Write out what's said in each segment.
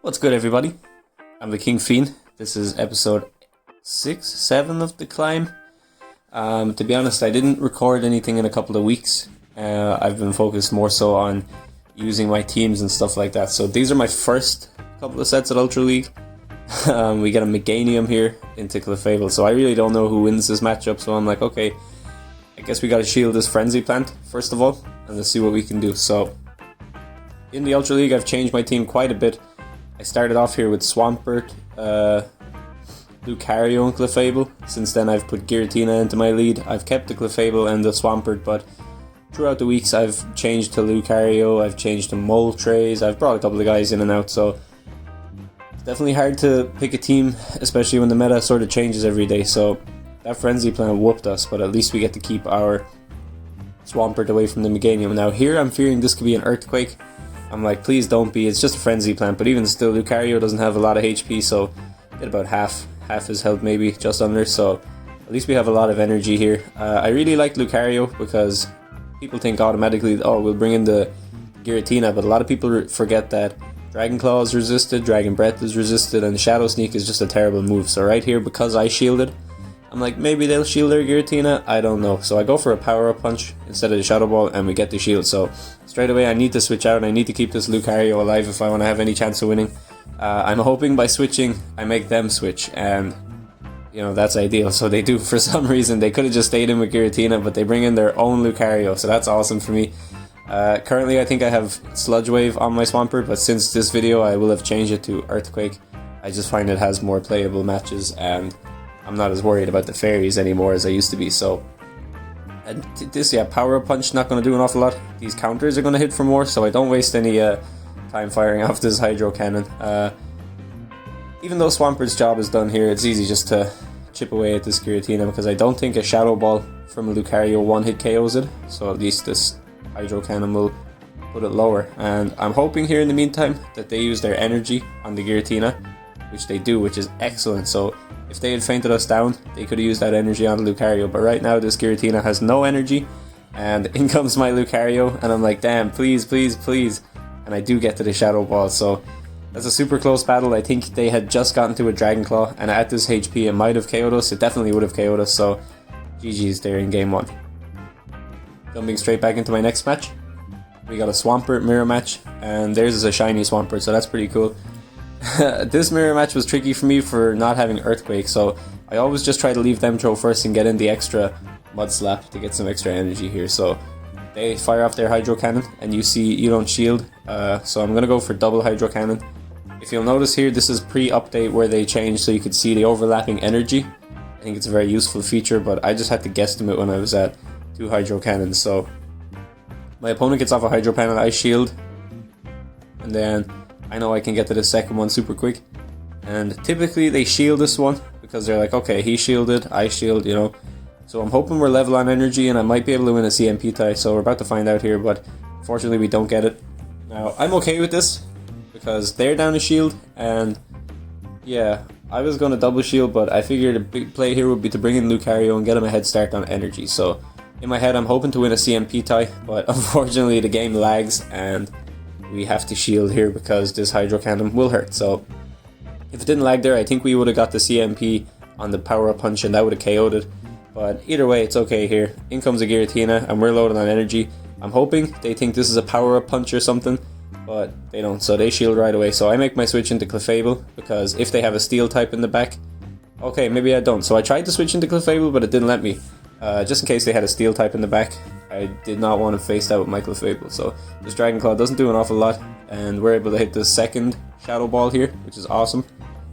What's good, everybody? I'm the King Fiend. This is episode 6, 7 of the climb. To be honest, I didn't record anything in a couple of weeks. I've been focused more so on using my teams and stuff like that. So these are my first couple of sets at Ultra League. We get a Meganium here into Clefable, so I really don't know who wins this matchup. So I'm like, okay, I guess we gotta shield this Frenzy Plant first of all, and let's see what we can do. So in the Ultra League, I've changed my team quite a bit. I started off here with Swampert, Lucario and Clefable. Since then I've put Giratina into my lead. I've kept the Clefable and the Swampert, but throughout the weeks I've changed to Lucario, I've changed to Moltres, I've brought a couple of guys in and out, so it's definitely hard to pick a team, especially when the meta sort of changes every day. So that Frenzy Plant whooped us, but at least we get to keep our Swampert away from the Meganium. Now here I'm fearing this could be an Earthquake. I'm like, please don't be, it's just a Frenzy Plant, but even still, Lucario doesn't have a lot of HP, so get about half his health maybe, just under, so at least we have a lot of energy here. I really like Lucario because people think automatically, oh, we'll bring in the Giratina, but a lot of people forget that Dragon Claw is resisted, Dragon Breath is resisted, and Shadow Sneak is just a terrible move. So right here, because I shielded, I'm like, maybe they'll shield their Giratina, I don't know. So I go for a Power Up Punch instead of the Shadow Ball, and we get the shield. So straight away I need to switch out, and I need to keep this Lucario alive if I want to have any chance of winning. I'm hoping by switching, I make them switch, and you know, that's ideal. So they do, for some reason. They could have just stayed in with Giratina, but they bring in their own Lucario, so that's awesome for me. Currently I think I have Sludge Wave on my Swampert, but since this video I will have changed it to Earthquake. I just find it has more playable matches, and I'm not as worried about the fairies anymore as I used to be. So and this, yeah, Power Up Punch not going to do an awful lot. These counters are going to hit for more, so I don't waste any time firing off this Hydro Cannon. Even though Swampert's job is done here, it's easy just to chip away at this Giratina, because I don't think a Shadow Ball from a Lucario one-hit KOs it, so at least this Hydro Cannon will put it lower. And I'm hoping here in the meantime that they use their energy on the Giratina, which they do, which is excellent. So if they had fainted us down, they could have used that energy on the Lucario, but right now this Giratina has no energy, and in comes my Lucario, and I'm like, damn, please, please, please, and I do get to the Shadow Ball. So that's a super close battle. I think they had just gotten to a Dragon Claw, and at this HP it might have KO'd us. It definitely would have KO'd us, so GG's there in game 1. Jumping straight back into my next match, we got a Swampert mirror match, and theirs is a shiny Swampert, so that's pretty cool. This mirror match was tricky for me for not having Earthquake, so I always just try to leave them throw first and get in the extra Mud Slap to get some extra energy here. So they fire off their Hydro Cannon, and you see you don't shield, so I'm going to go for double Hydro Cannon. If you'll notice here, this is pre-update where they changed so you could see the overlapping energy. I think it's a very useful feature, but I just had to guesstimate when I was at 2 Hydro Cannons. So my opponent gets off a Hydro Cannon, I shield, and then I know I can get to the second one super quick. And typically they shield this one because they're like, okay, he shielded, I shield, you know. So I'm hoping we're level on energy, and I might be able to win a CMP tie, so we're about to find out here, but fortunately we don't get it. Now, I'm okay with this because they're down a shield, and yeah, I was going to double shield, but I figured a big play here would be to bring in Lucario and get him a head start on energy. So in my head I'm hoping to win a CMP tie, but unfortunately the game lags and we have to shield here because this Hydro Cannon will hurt. So if it didn't lag there, I think we would have got the CMP on the Power Up Punch, and that would have KO'd it. But either way, it's okay here. In comes a Giratina, and we're loaded on energy. I'm hoping they think this is a Power Up Punch or something, but they don't, so they shield right away. So I make my switch into Clefable, because if they have a Steel type in the back... Okay, maybe I don't. So I tried to switch into Clefable, but it didn't let me. Just in case they had a Steel type in the back, I did not want to face that with my Clefable. So this Dragon Claw doesn't do an awful lot, and we're able to hit the second Shadow Ball here, which is awesome.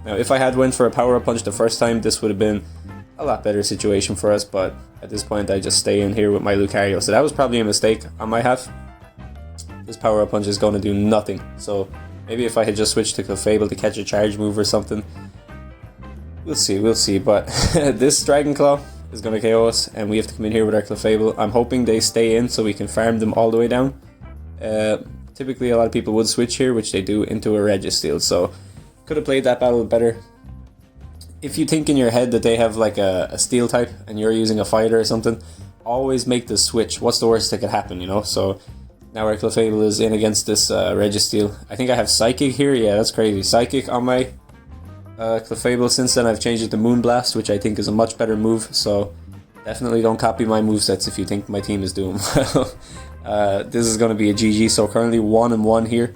Now, if I had went for a Power Up Punch the first time, this would have been a lot better situation for us, but at this point I just stay in here with my Lucario. So that was probably a mistake on my half. This Power Up Punch is going to do nothing. So maybe if I had just switched to Clefable to catch a charge move or something. We'll see, but this Dragon Claw is going to KO us, and we have to come in here with our Clefable. I'm hoping they stay in so we can farm them all the way down. Typically a lot of people would switch here, which they do, into a Registeel, so could have played that battle better. If you think in your head that they have like a Steel type and you're using a fighter or something, always make the switch. What's the worst that could happen, you know? So Now our Clefable is in against this Registeel. I think I have Psychic here. Yeah, that's crazy. Psychic on my Clefable. Since then I've changed it to Moonblast, which I think is a much better move. So definitely don't copy my movesets if you think my team is doing well. This is going to be a GG. So currently 1-1 here.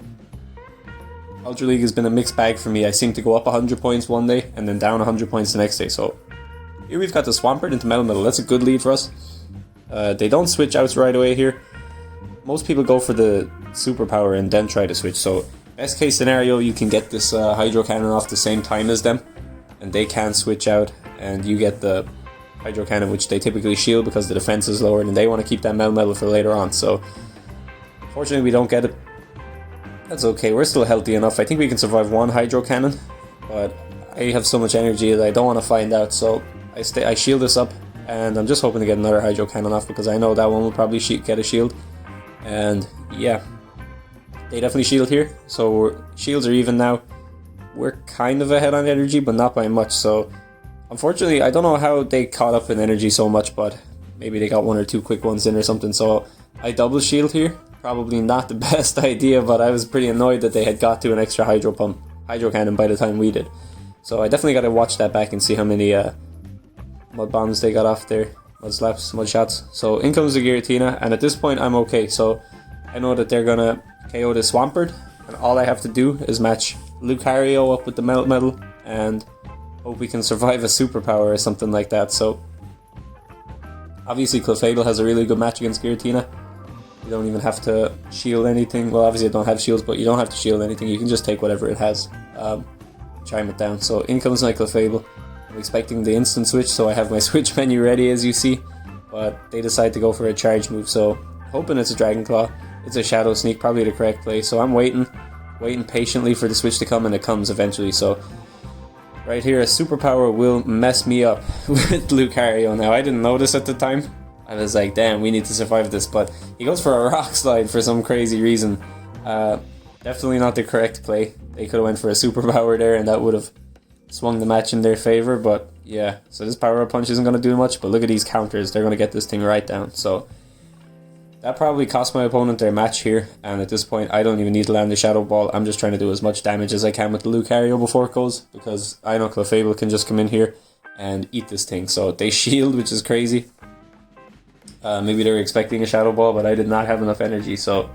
Ultra League has been a mixed bag for me. I seem to go up 100 points one day and then down 100 points the next day. So here we've got the Swampert into Metal. That's a good lead for us. They don't switch outs right away here. Most people go for the superpower and then try to switch. So best case scenario, you can get this Hydro Cannon off the same time as them, and they can switch out, and you get the Hydro Cannon, which they typically shield because the defense is lower, and they want to keep that Metal for later on. So fortunately, we don't get it. That's okay. We're still healthy enough. I think we can survive one Hydro Cannon, but I have so much energy that I don't want to find out. So I shield this up, and I'm just hoping to get another Hydro Cannon off because I know that one will probably get a shield. And yeah, they definitely shield here, so shields are even now. We're kind of ahead on energy, but not by much. So unfortunately, I don't know how they caught up in energy so much, but maybe they got 1 or 2 quick ones in or something. So I double shield here. Probably not the best idea, but I was pretty annoyed that they had got to an extra Hydro Cannon by the time we did. So I definitely got to watch that back and see how many mud bombs they got off there. Mud slaps, mud shots. So in comes the Giratina, and at this point I'm okay. So I know that they're gonna KO the Swampert, and all I have to do is match Lucario up with the Metal and hope we can survive a superpower or something like that. So obviously Clefable has a really good match against Giratina. You don't even have to shield anything. Well, obviously I don't have shields, but you don't have to shield anything. You can just take whatever it has, chime it down. So in comes my Clefable. I'm expecting the instant switch, so I have my switch menu ready, as you see, but they decide to go for a charge move. So hoping it's a Dragon Claw. It's a Shadow Sneak, probably the correct play. So I'm waiting patiently for the switch to come, and it comes eventually. So right here, a superpower will mess me up with Lucario. Now I didn't notice at the time. I was like, damn, we need to survive this, but he goes for a Rock Slide for some crazy reason. Definitely not the correct play. They could have went for a superpower there, and that would have swung the match in their favor. But yeah, so this Power Up Punch isn't going to do much, but look at these counters. They're going to get this thing right down. So that probably cost my opponent their match here, and at this point I don't even need to land the Shadow Ball. I'm just trying to do as much damage as I can with the Lucario before it goes, because I know Clefable can just come in here and eat this thing. So they shield, which is crazy. Maybe they were expecting a Shadow Ball, but I did not have enough energy, so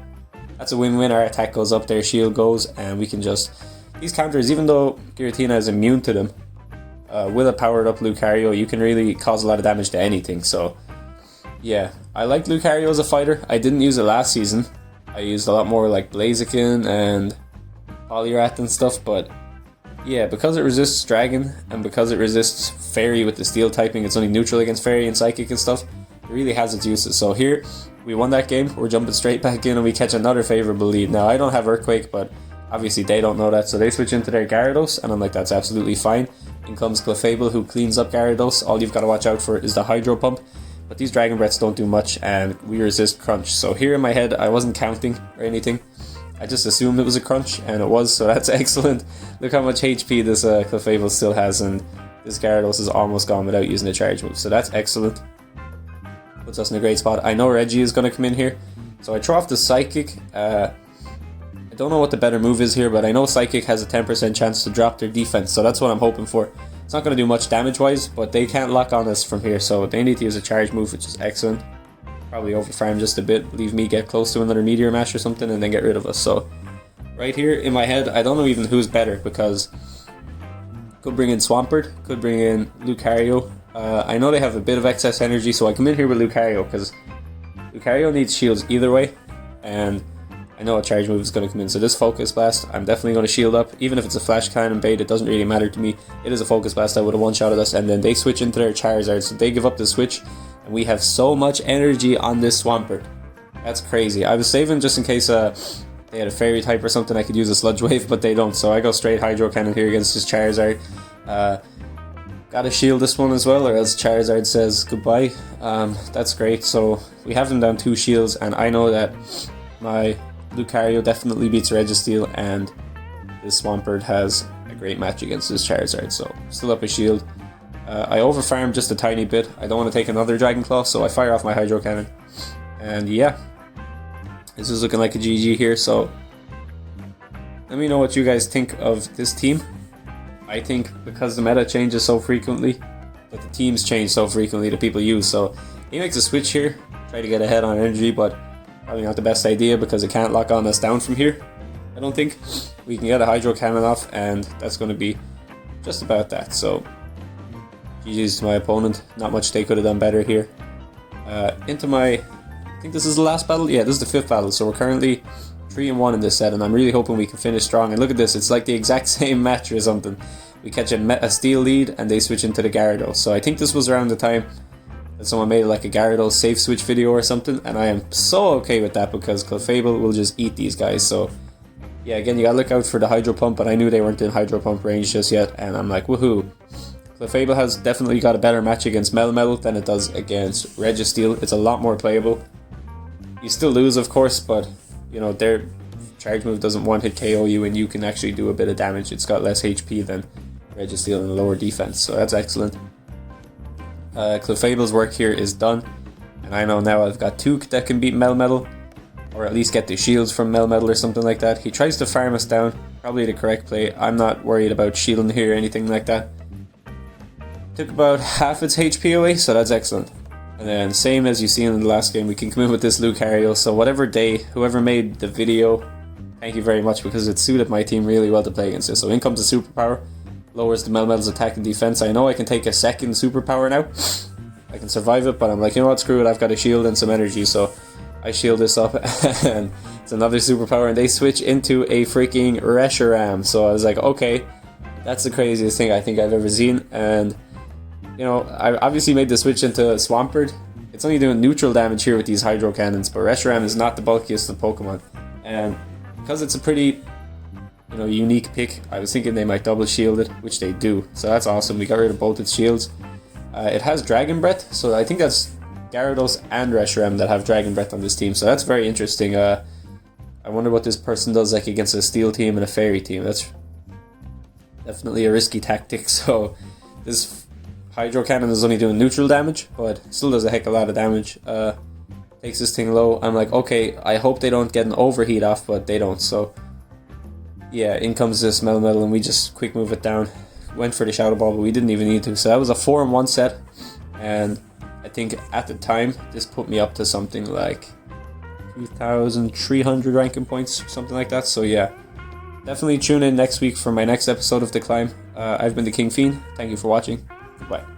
that's a win-win. Our attack goes up, their shield goes, and we can just... These counters, even though Giratina is immune to them, with a powered up Lucario, you can really cause a lot of damage to anything. So yeah, I like Lucario as a fighter. I didn't use it last season. I used a lot more like Blaziken and Poliwrath and stuff, but yeah, because it resists Dragon and because it resists Fairy with the Steel typing, it's only neutral against Fairy and Psychic and stuff. It really has its uses. So here, we won that game. We're jumping straight back in and we catch another favorable lead. Now, I don't have Earthquake, but obviously they don't know that, so they switch into their Gyarados, and I'm like, that's absolutely fine. In comes Clefable, who cleans up Gyarados. All you've got to watch out for is the Hydro Pump, but these Dragon Breaths don't do much, and we resist Crunch. So here in my head, I wasn't counting or anything. I just assumed it was a Crunch, and it was, so that's excellent. Look how much HP this Clefable still has, and this Gyarados is almost gone without using a charge move, so that's excellent. Puts us in a great spot. I know Reggie is going to come in here, so I throw off the Psychic. I don't know what the better move is here, but I know Psychic has a 10% chance to drop their defense, so that's what I'm hoping for. It's not going to do much damage-wise, but they can't lock on us from here, so they need to use a charge move, which is excellent. Probably overfarm just a bit, leave me get close to another Meteor Mash or something, and then get rid of us. So right here in my head, I don't know even who's better, because could bring in Swampert, could bring in Lucario. I know they have a bit of excess energy, so I come in here with Lucario, because Lucario needs shields either way, and I know a charge move is going to come in. So this Focus Blast, I'm definitely going to shield up. Even if it's a Flash Cannon bait, it doesn't really matter to me. It is a Focus Blast that would have one-shotted us, and then they switch into their Charizard, so they give up the switch, and we have so much energy on this Swampert. That's crazy. I was saving just in case they had a Fairy type or something, I could use a Sludge Wave, but they don't, so I go straight Hydro Cannon here against this Charizard. Gotta shield this one as well, or else Charizard says goodbye. That's great. So we have him down 2 shields, and I know that my Lucario definitely beats Registeel, and this Swampert has a great match against this Charizard, so still up a shield. I overfarm just a tiny bit. I don't want to take another Dragon Claw, so I fire off my Hydro Cannon. And yeah, This is looking like a GG here, so let me know what you guys think of this team. I think because the meta changes so frequently, but the teams change so frequently that people use, so he makes a switch here, try to get ahead on energy, but probably not the best idea because it can't lock on us down from here. I don't think. We can get a Hydro Cannon off, and that's going to be just about that. So GG's to my opponent. Not much they could have done better here. Into my... I think this is the last battle? Yeah, this is the 5th battle, so we're currently 3-1 in this set, and I'm really hoping we can finish strong. And look at this, it's like the exact same match or something. We catch a steel lead, and they switch into the Gyarados. So I think this was around the time that someone made like a Gyarados safe switch video or something, and I am so okay with that because Clefable will just eat these guys. So yeah, again, you gotta look out for the Hydro Pump, but I knew they weren't in Hydro Pump range just yet, and I'm like, woohoo. Clefable has definitely got a better match against Melmetal than it does against Registeel. It's a lot more playable. You still lose, of course, but you know, their charge move doesn't one-hit KO you, and you can actually do a bit of damage. It's got less HP than Registeel and a lower defense, so that's excellent. Clefable's work here is done, and I know now I've got 2 that can beat Melmetal, or at least get the shields from Melmetal or something like that. He tries to farm us down, probably the correct play. I'm not worried about shielding here or anything like that. Took about half its HP away, so that's excellent. And then same as you seen in the last game, we can come in with this Lucario. So whatever day, whoever made the video, thank you very much, because it suited my team really well to play against this. So in comes the Superpower, lowers the Melmetal's attack and defense. I know I can take a second Superpower now. I can survive it, but I'm like, you know what, screw it, I've got a shield and some energy, so I shield this up, and it's another Superpower, and they switch into a freaking Reshiram. So I was like, okay, that's the craziest thing I think I've ever seen. And you know, I obviously made the switch into Swampert. It's only doing neutral damage here with these Hydro Cannons, but Reshiram is not the bulkiest of Pokemon. And because it's a pretty, you know, unique pick, I was thinking they might double shield it, which they do. So that's awesome. We got rid of both its shields. It has Dragon Breath, so I think that's Gyarados and Reshiram that have Dragon Breath on this team. So that's very interesting. I wonder what this person does like against a Steel team and a Fairy team. That's definitely a risky tactic. So this Hydro Cannon is only doing neutral damage, but still does a heck of a lot of damage. Takes this thing low. I'm like, okay, I hope they don't get an overheat off, but they don't. So yeah, in comes this Melmetal, and we just quick move it down. Went for the Shadow Ball, but we didn't even need to. So that was a 4-in-1 set, and I think at the time this put me up to something like 2,300 ranking points, something like that. So yeah, definitely tune in next week for my next episode of The Climb. I've been the King Fiend. Thank you for watching. Goodbye.